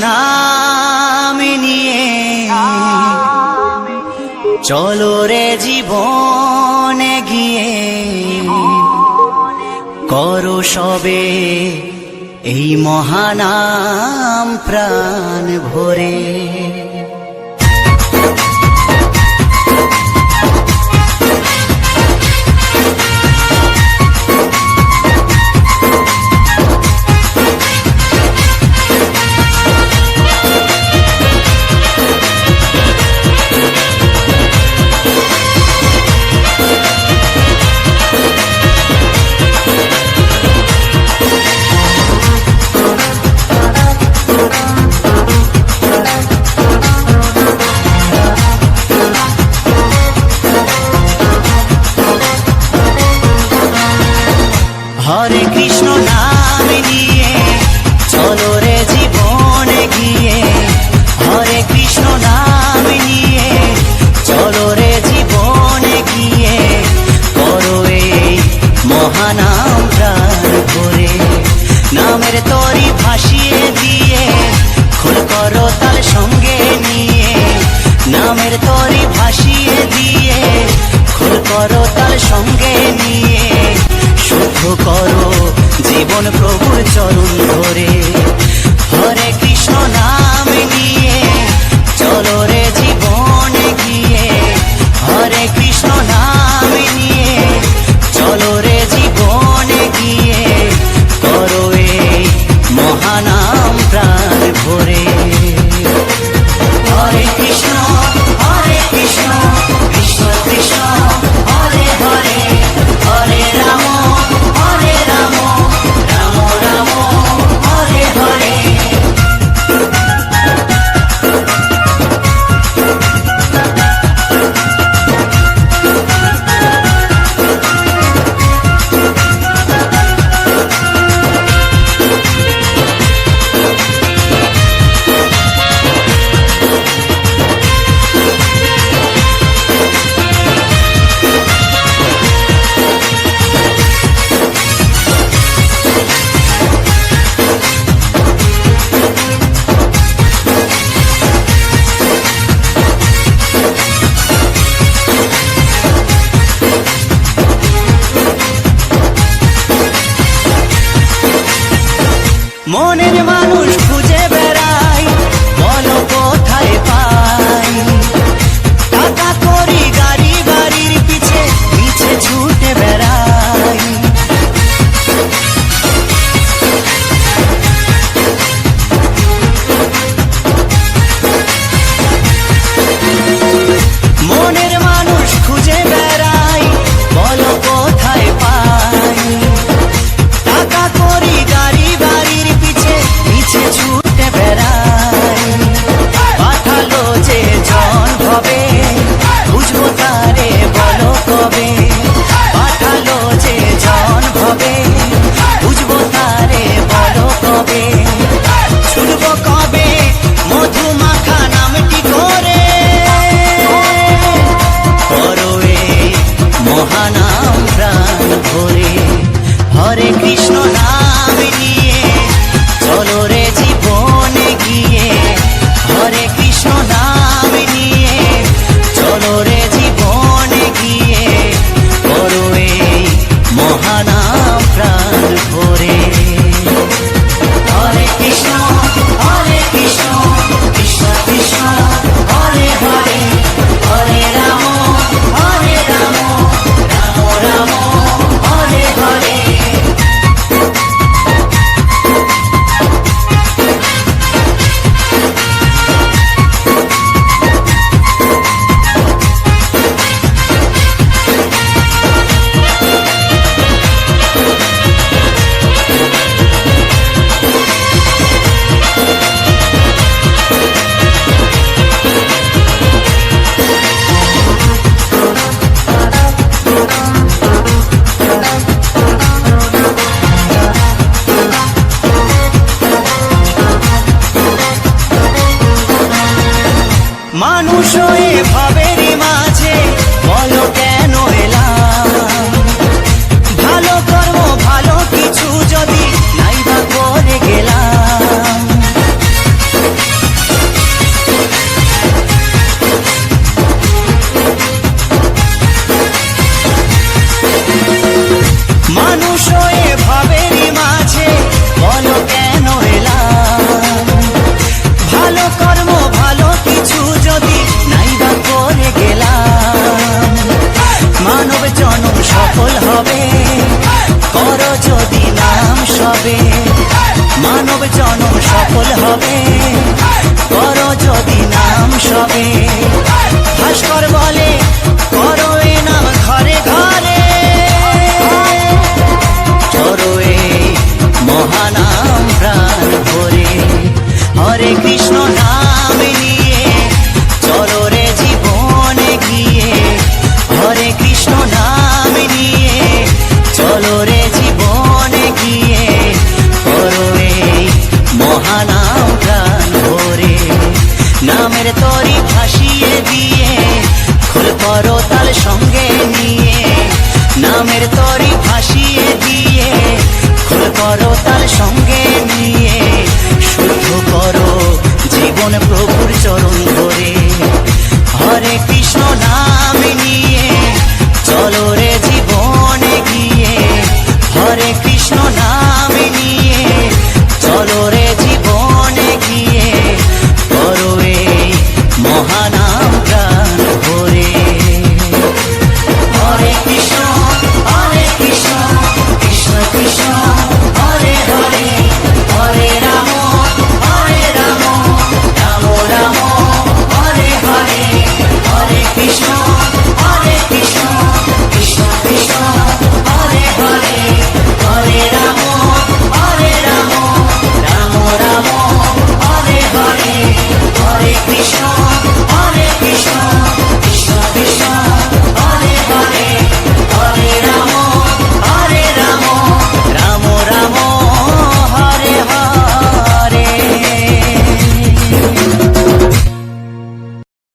নাম নিয়ে চলো রে জীবনে গিয়ে করো সবে এই মহানাম প্রাণ ভরে। হরে কৃষ্ণ নাম নিয়ে চলো রে জীবনে গিয়ে, হরে কৃষ্ণ নাম নিয়ে চলো রে জীবনে গিয়ে করো এই মহানাম প্রাণ ভরে। নামের তরি ভাসিয়ে দিয়ে খোল করো তাল সঙ্গে নিয়ে, নামের তরি ভাসিয়ে দিয়ে খোল করো তাল সঙ্গে নিয়ে শুদ্ধ করো জীবন প্রভুর চরণ ধরে। হরে কৃষ্ণ নাম নিয়ে চলো রে জীবনে গিয়ে, হরে কৃষ্ণ নাম নিয়ে চলো রে জীবনে গিয়ে করো এই মহানাম প্রাণ ভরে। হরে কৃষ্ণ কৃষ্ণ কৃষ্ণ হরে হরে, হরে রাম রাম রাম হরে হরে। মনের মানুষ খুঁজে বেড়াই, বলো কোথায় পাই, টাকা করি গাড়ি বাড়ির পিছে পিছে ছুটে বেড়াই। মনের মানুষ খুঁজে বেড়াই, বলো কোথায় পাই, টাকা করি গাড়ি বাড়ির পিছে পিছে ছুটে বেড়াই। পাঠালো যে জন হবে বুঝবো তারে বলো কবে, পাঠালো যে জন হবে বুঝবো তারে বলো কবে, শুনবো কবে মধুমাখা নামটি করে করো এই মহানাম প্রাণ ভরে। হরে কৃষ্ণ নাম নিয়ে চলো রে জীবনে গিয়ে, হরে কৃষ্ণ নাম নিয়ে চলো রে জীবনে গিয়ে করো এই মহানাম প্রাণ ভরে। হরে কৃষ্ণ কৃষ্ণ কৃষ্ণ হরে হরে, হরে রাম রাম রাম হরে হরে। প্রেমের তরে